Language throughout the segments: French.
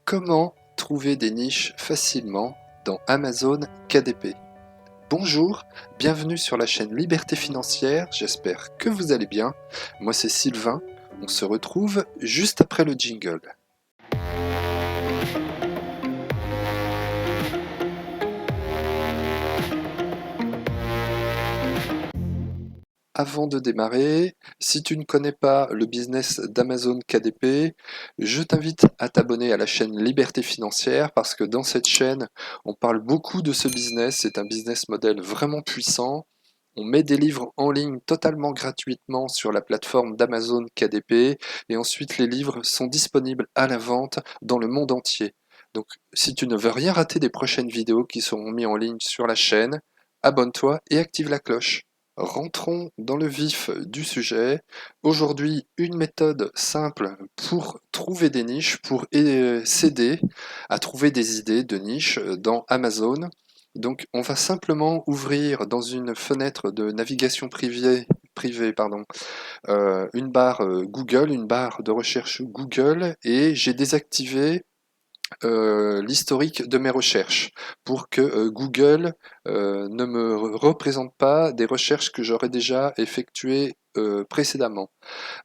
Comment trouver des niches facilement dans Amazon KDP? Bonjour, bienvenue sur la chaîne Liberté Financière, j'espère que vous allez bien. Moi c'est Sylvain, on se retrouve juste après le jingle. Avant de démarrer, si tu ne connais pas le business d'Amazon KDP, je t'invite à t'abonner à la chaîne Liberté Financière parce que dans cette chaîne, on parle beaucoup de ce business. C'est un business model vraiment puissant. On met des livres en ligne totalement gratuitement sur la plateforme d'Amazon KDP et ensuite les livres sont disponibles à la vente dans le monde entier. Donc si tu ne veux rien rater des prochaines vidéos qui seront mises en ligne sur la chaîne, abonne-toi et active la cloche. Rentrons dans le vif du sujet. Aujourd'hui, une méthode simple pour trouver des niches, pour s'aider à trouver des idées de niches dans Amazon. Donc, on va simplement ouvrir dans une fenêtre de navigation privée, une barre Google, une barre de recherche Google, et j'ai désactivé l'historique de mes recherches pour que Google ne me représente pas des recherches que j'aurais déjà effectuées précédemment.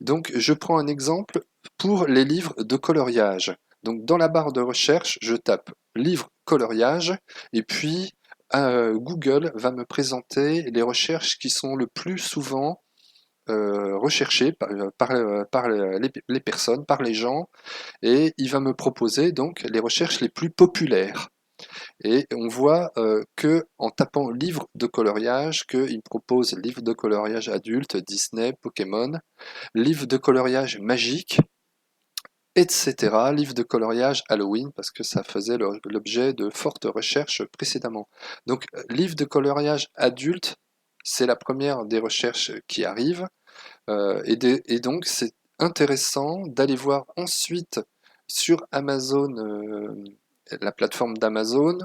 Donc je prends un exemple pour les livres de coloriage. Donc dans la barre de recherche, je tape livre coloriage et puis Google va me présenter les recherches qui sont le plus souvent recherchées par les personnes, par les gens, et il va me proposer donc les recherches les plus populaires. Et on voit que en tapant livre de coloriage, qu'il me propose livre de coloriage adulte, Disney, Pokémon, livre de coloriage magique, etc. Livre de coloriage Halloween, parce que ça faisait l'objet de fortes recherches précédemment. Donc livre de coloriage adulte, c'est la première des recherches qui arrive. Et donc, c'est intéressant d'aller voir ensuite sur Amazon, la plateforme d'Amazon,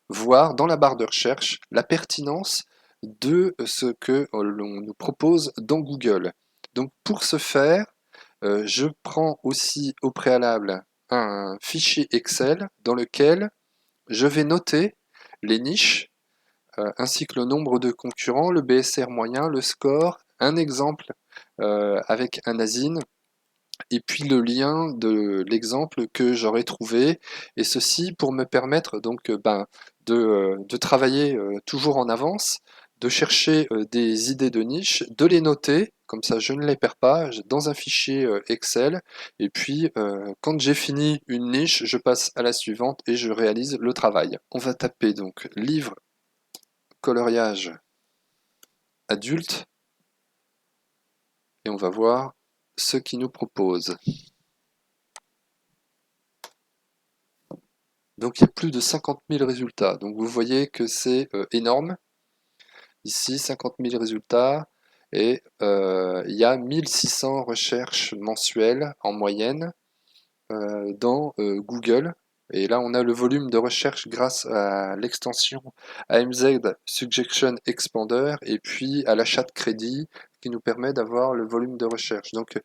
voir dans la barre de recherche la pertinence de ce que l'on nous propose dans Google. Donc, pour ce faire, je prends aussi au préalable un fichier Excel dans lequel je vais noter les niches ainsi que le nombre de concurrents, le BSR moyen, le score, un exemple avec un ASIN, et puis le lien de l'exemple que j'aurais trouvé, et ceci pour me permettre donc de travailler toujours en avance, de chercher des idées de niche, de les noter, comme ça je ne les perds pas, dans un fichier Excel, et puis quand j'ai fini une niche, je passe à la suivante et je réalise le travail. On va taper donc livre coloriage adulte et on va voir ce qu'il nous propose. Donc il y a plus de 50 000 résultats. Donc vous voyez que c'est énorme. Ici, 50 000 résultats et il y a 1600 recherches mensuelles en moyenne dans Google. Et là, on a le volume de recherche grâce à l'extension AMZ Suggestion Expander et puis à l'achat de crédit qui nous permet d'avoir le volume de recherche. Donc,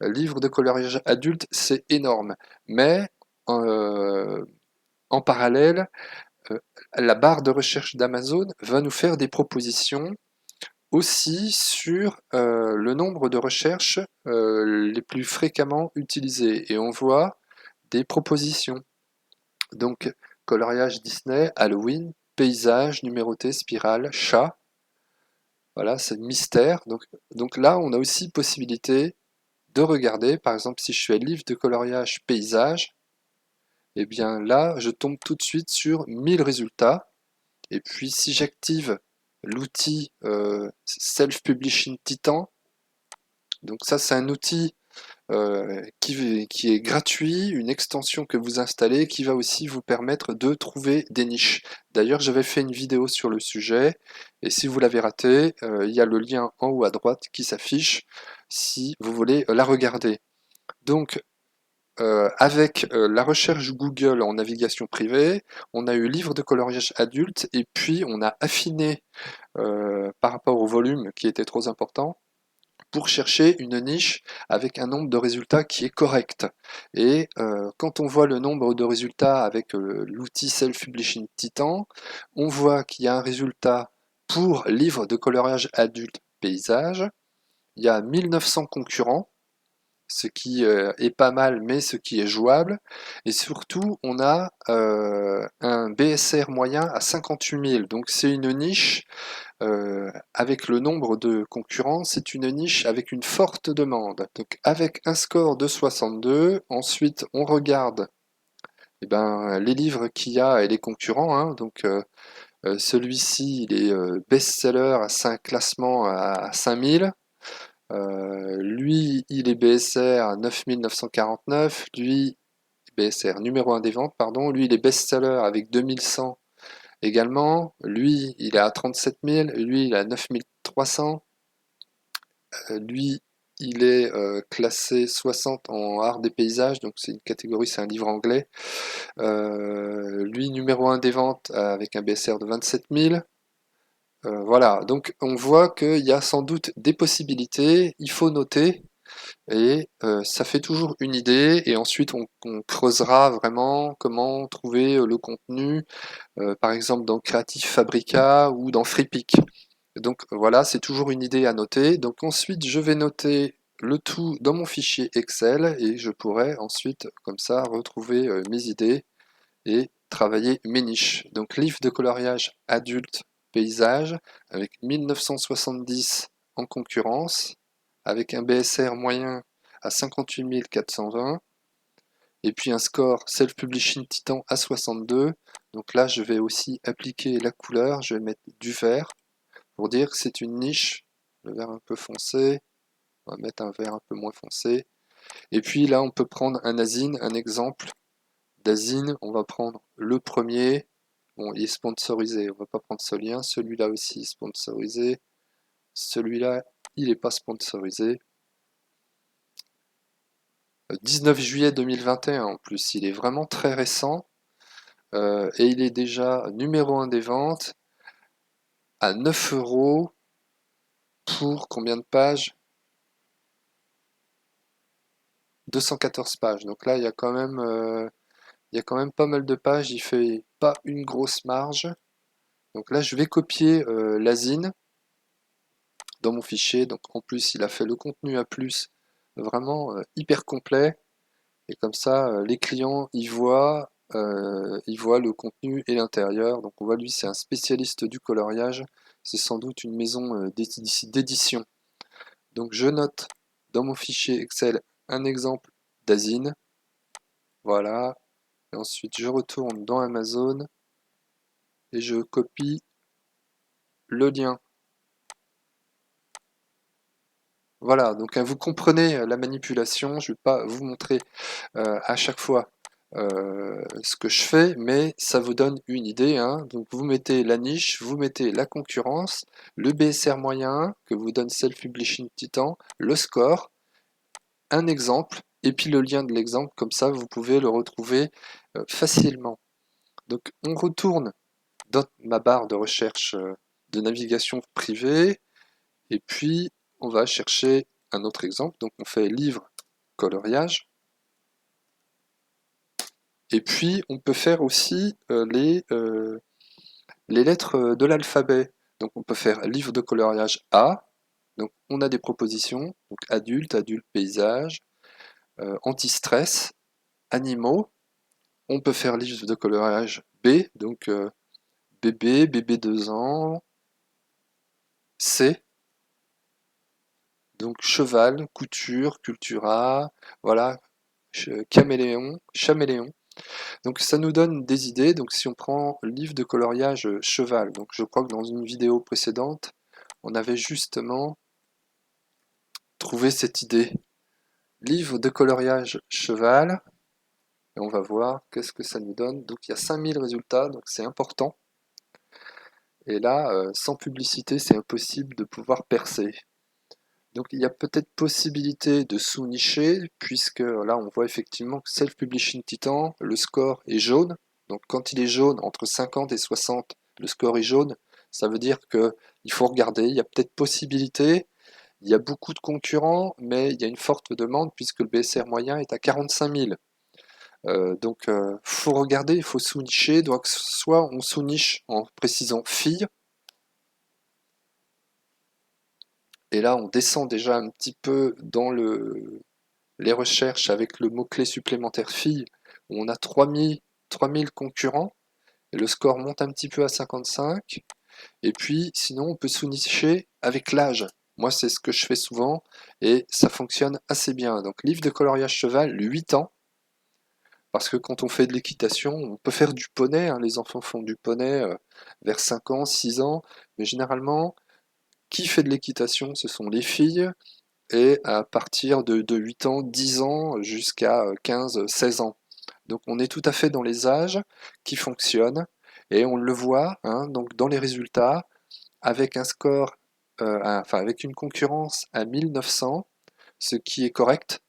livre de coloriage adulte, c'est énorme. Mais en parallèle, euh, la barre de recherche d'Amazon va nous faire des propositions aussi sur le nombre de recherches les plus fréquemment utilisées. Et on voit des propositions. Donc, coloriage Disney, Halloween, paysage, numéroté, spirale, chat. Voilà, c'est mystère. Donc là, on a aussi possibilité de regarder, par exemple, si je fais livre de coloriage paysage, et bien là, je tombe tout de suite sur 1000 résultats. Et puis, si j'active l'outil Self-Publishing Titan, donc ça, c'est un outil qui est gratuit, une extension que vous installez qui va aussi vous permettre de trouver des niches. D'ailleurs, j'avais fait une vidéo sur le sujet et si vous l'avez raté, il y a le lien en haut à droite qui s'affiche si vous voulez la regarder. Donc, avec la recherche Google en navigation privée, on a eu livre de coloriage adulte et puis on a affiné par rapport au volume qui était trop important. pour chercher une niche avec un nombre de résultats qui est correct. Et quand on voit le nombre de résultats avec l'outil Self-Publishing Titan, on voit qu'il y a un résultat pour livre de coloriage adulte paysage. Il y a 1900 concurrents, ce qui est pas mal, mais ce qui est jouable. Et surtout, on a un BSR moyen à 58 000. Donc c'est une niche avec le nombre de concurrents, c'est une niche avec une forte demande. Donc avec un score de 62, ensuite on regarde les livres qu'il y a et les concurrents. Hein. Donc celui-ci, il est best-seller à 5 classements à 5000. Lui, il est BSR à 9949. Lui, BSR numéro 1 des ventes, pardon. Lui, il est best-seller avec 2100 également. Lui, il est à 37 000. Lui, il est à 9300. Lui, il est classé 60 en art des paysages, donc c'est une catégorie, c'est un livre anglais. Lui, numéro 1 des ventes avec un BSR de 27 000. Voilà, donc on voit qu'il y a sans doute des possibilités, il faut noter, et ça fait toujours une idée, et ensuite on creusera vraiment comment trouver le contenu, par exemple dans Creative Fabrica ou dans FreePic. Donc voilà, c'est toujours une idée à noter. Donc ensuite, je vais noter le tout dans mon fichier Excel, et je pourrai ensuite, comme ça, retrouver mes idées et travailler mes niches. Donc livre de coloriage adulte paysage avec 1970 en concurrence, avec un BSR moyen à 58 420 et puis un score Self-Publishing Titan à 62. Donc là, je vais aussi appliquer la couleur, je vais mettre du vert pour dire que c'est une niche, le vert un peu foncé, on va mettre un vert un peu moins foncé. Et puis là, on peut prendre un asine, un exemple d'Azine, on va prendre le premier. Bon, il est sponsorisé, on va pas prendre ce lien. Celui-là aussi est sponsorisé. Celui-là, il n'est pas sponsorisé. 19 juillet 2021 en plus, il est vraiment très récent. Et il est déjà numéro 1 des ventes à 9 euros pour combien de pages? 214 pages. Donc là, il y a quand même pas mal de pages. Il fait pas une grosse marge. Donc là, je vais copier l'Azine dans mon fichier. Donc en plus, il a fait le contenu à plus, vraiment hyper complet. Et comme ça, les clients, ils voient le contenu et l'intérieur. Donc on voit, lui, c'est un spécialiste du coloriage. C'est sans doute une maison d'édition. Donc je note dans mon fichier Excel un exemple d'Azine. Voilà. Et ensuite, je retourne dans Amazon et je copie le lien. Voilà, donc vous comprenez la manipulation, je ne vais pas vous montrer à chaque fois ce que je fais, mais ça vous donne une idée. Hein. Donc vous mettez la niche, vous mettez la concurrence, le BSR moyen que vous donne Self-Publishing Titan, le score, un exemple, et puis le lien de l'exemple, comme ça vous pouvez le retrouver facilement. Donc on retourne dans ma barre de recherche de navigation privée, et puis on va chercher un autre exemple. Donc on fait livre coloriage. Et puis on peut faire aussi les lettres de l'alphabet. Donc on peut faire livre de coloriage A. Donc on a des propositions. Donc adulte, adulte paysage, anti-stress, animaux. On peut faire livre de coloriage B. Donc bébé, bébé 2 ans, C. Donc cheval, couture, cultura, voilà, caméléon, chaméléon. Donc ça nous donne des idées. Donc si on prend livre de coloriage cheval, donc je crois que dans une vidéo précédente, on avait justement trouvé cette idée. Livre de coloriage cheval, et on va voir qu'est-ce que ça nous donne. Donc il y a 5000 résultats, donc c'est important. Et là, sans publicité, c'est impossible de pouvoir percer. Donc il y a peut-être possibilité de sous-nicher, puisque là on voit effectivement que Self-Publishing Titan, le score est jaune. Donc quand il est jaune, entre 50 et 60, le score est jaune, ça veut dire qu'il faut regarder, il y a peut-être possibilité. Il y a beaucoup de concurrents, mais il y a une forte demande puisque le BSR moyen est à 45 000. Donc, faut regarder, il faut sous-nicher. Donc, soit on sous-niche en précisant fille, et là, on descend déjà un petit peu dans les recherches avec le mot-clé supplémentaire fille, où on a 3000 concurrents, et le score monte un petit peu à 55. Et puis, sinon, on peut sous-nicher avec l'âge. Moi, c'est ce que je fais souvent, et ça fonctionne assez bien. Donc, livre de coloriage cheval, 8 ans. Parce que quand on fait de l'équitation, on peut faire du poney, hein, les enfants font du poney vers 5 ans, 6 ans, mais généralement, qui fait de l'équitation, ce sont les filles, et à partir de 8 ans, 10 ans, jusqu'à 15, 16 ans. Donc on est tout à fait dans les âges qui fonctionnent, et on le voit hein, donc dans les résultats, avec un score, enfin avec une concurrence à 1900, ce qui est correct,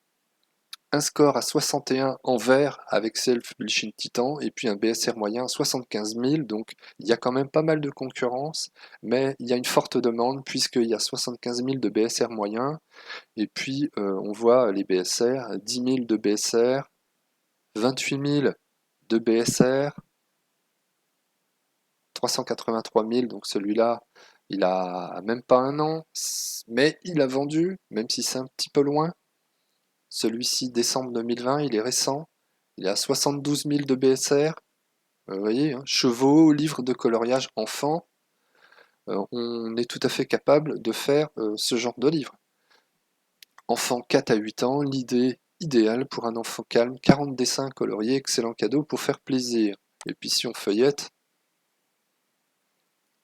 un score à 61 en vert avec Self-Publishing Titan, et puis un BSR moyen à 75 000, donc il y a quand même pas mal de concurrence, mais il y a une forte demande puisqu'il y a 75 000 de BSR moyen, et puis on voit les BSR, 10 000 de BSR, 28 000 de BSR, 383 000, donc celui-là, il a même pas un an, mais il a vendu, même si c'est un petit peu loin. Celui-ci, décembre 2020, il est récent. Il est à 72 000 de BSR. Vous voyez, hein, chevaux, livres de coloriage enfant. On est tout à fait capable de faire ce genre de livre. Enfant 4 à 8 ans, l'idée idéale pour un enfant calme, 40 dessins coloriés, excellent cadeau pour faire plaisir. Et puis si on feuillette,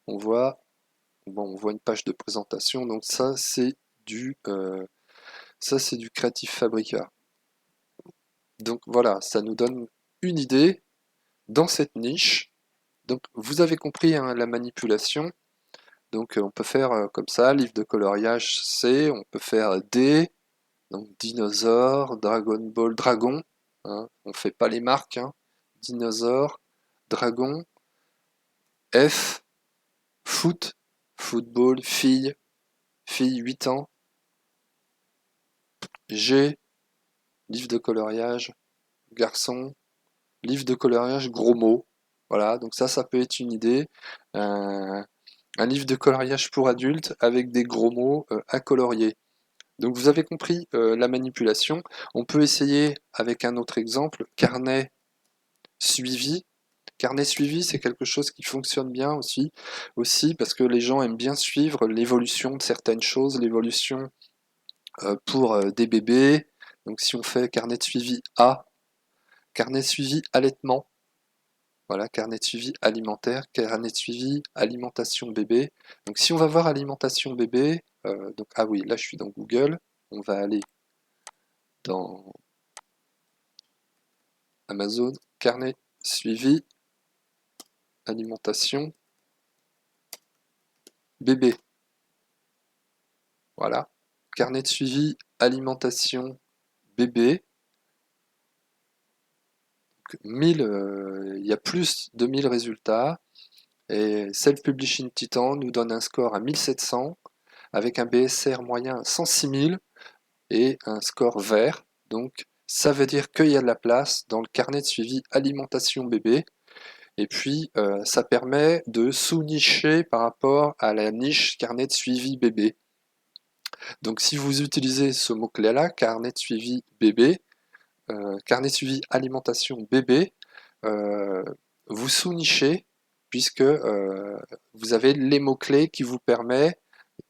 on voit, bon, on voit une page de présentation. Donc ça c'est du Creative Fabrica. Donc voilà, ça nous donne une idée dans cette niche. Donc vous avez compris hein, la manipulation. Donc on peut faire comme ça, livre de coloriage C, on peut faire D, donc dinosaure, Dragon Ball, dragon. Hein, on fait pas les marques. Hein, dinosaure, dragon, F, foot, football, fille, fille 8 ans, G, livre de coloriage, garçon, livre de coloriage, gros mots. Voilà, donc ça peut être une idée. Un livre de coloriage pour adultes avec des gros mots à colorier. Donc vous avez compris la manipulation. On peut essayer avec un autre exemple, carnet suivi. Carnet suivi, c'est quelque chose qui fonctionne bien aussi parce que les gens aiment bien suivre l'évolution de certaines choses, l'évolution pour des bébés. Donc si on fait carnet de suivi A, carnet de suivi allaitement, voilà, carnet de suivi alimentaire, carnet de suivi alimentation bébé. Donc si on va voir alimentation bébé, donc ah oui, là je suis dans Google, on va aller dans Amazon, carnet suivi alimentation bébé. Voilà, carnet de suivi alimentation bébé. 1000, il y a plus de 1000 résultats. Et Self-Publishing Titan nous donne un score à 1700 avec un BSR moyen à 106 000 et un score vert. Donc ça veut dire qu'il y a de la place dans le carnet de suivi alimentation bébé. Et puis ça permet de sous-nicher par rapport à la niche carnet de suivi bébé. Donc si vous utilisez ce mot-clé-là, carnet de suivi bébé, carnet de suivi alimentation bébé, euh, vous sous-nichez puisque vous avez les mots-clés qui vous permettent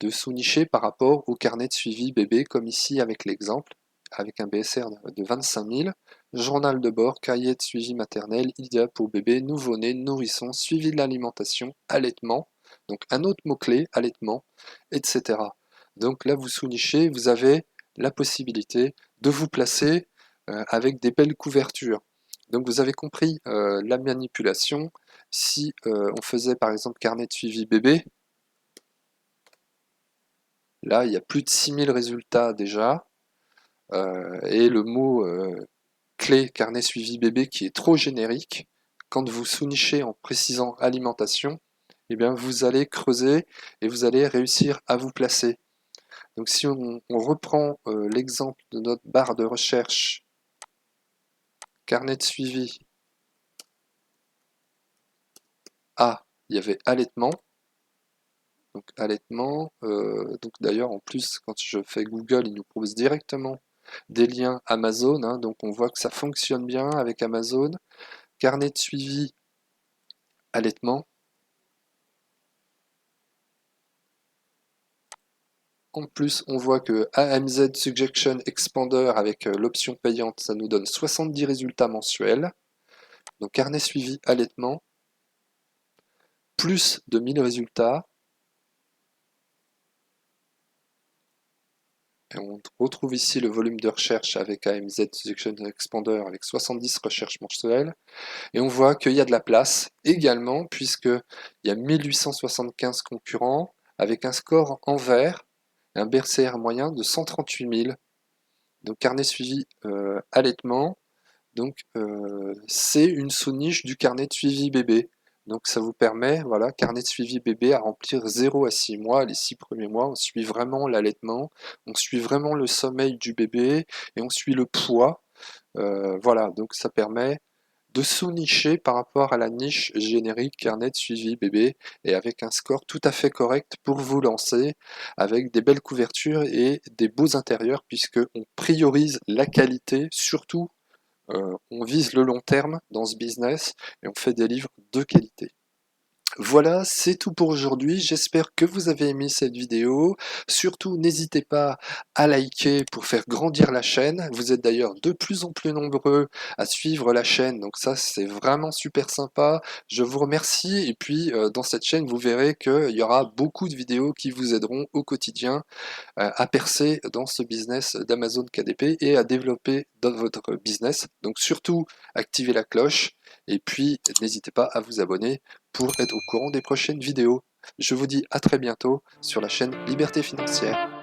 de sous-nicher par rapport au carnet de suivi bébé, comme ici avec l'exemple, avec un BSR de 25 000, journal de bord, cahier de suivi maternel, idéal pour bébé, nouveau-né, nourrisson, suivi de l'alimentation, allaitement, donc un autre mot-clé, allaitement, etc. Donc là, vous sous-nichez, vous avez la possibilité de vous placer avec des belles couvertures. Donc vous avez compris la manipulation. Si on faisait par exemple carnet de suivi bébé, là il y a plus de 6000 résultats déjà, et le mot clé carnet suivi bébé qui est trop générique, quand vous sous-nichez en précisant alimentation, eh bien vous allez creuser et vous allez réussir à vous placer. Donc si on reprend l'exemple de notre barre de recherche, carnet de suivi, il y avait allaitement. Donc allaitement, donc d'ailleurs en plus quand je fais Google, il nous propose directement des liens Amazon, hein, donc on voit que ça fonctionne bien avec Amazon. Carnet de suivi, allaitement. En plus, on voit que AMZ Suggestion Expander avec l'option payante, ça nous donne 70 résultats mensuels. Donc carnet suivi, allaitement, plus de 1000 résultats. Et on retrouve ici le volume de recherche avec AMZ Suggestion Expander avec 70 recherches mensuelles. Et on voit qu'il y a de la place également, puisqu'il y a 1875 concurrents, avec un score en vert, et un BRCR moyen de 138 000. Donc carnet suivi allaitement, donc c'est une sous-niche du carnet de suivi bébé. Donc ça vous permet, voilà, carnet de suivi bébé à remplir 0 à 6 mois. Les 6 premiers mois, on suit vraiment l'allaitement, on suit vraiment le sommeil du bébé et on suit le poids. Voilà, donc ça permet de sous-nicher par rapport à la niche générique carnet de suivi bébé et avec un score tout à fait correct pour vous lancer avec des belles couvertures et des beaux intérieurs puisque on priorise la qualité, surtout on vise le long terme dans ce business et on fait des livres de qualité. Voilà, c'est tout pour aujourd'hui. J'espère que vous avez aimé cette vidéo. Surtout, n'hésitez pas à liker pour faire grandir la chaîne. Vous êtes d'ailleurs de plus en plus nombreux à suivre la chaîne, donc ça, c'est vraiment super sympa. Je vous remercie. Et puis, dans cette chaîne, vous verrez qu'il y aura beaucoup de vidéos qui vous aideront au quotidien à percer dans ce business d'Amazon KDP et à développer dans votre business. Donc surtout, activez la cloche et puis n'hésitez pas à vous abonner pour être au courant des prochaines vidéos. Je vous dis à très bientôt sur la chaîne Liberté Financière.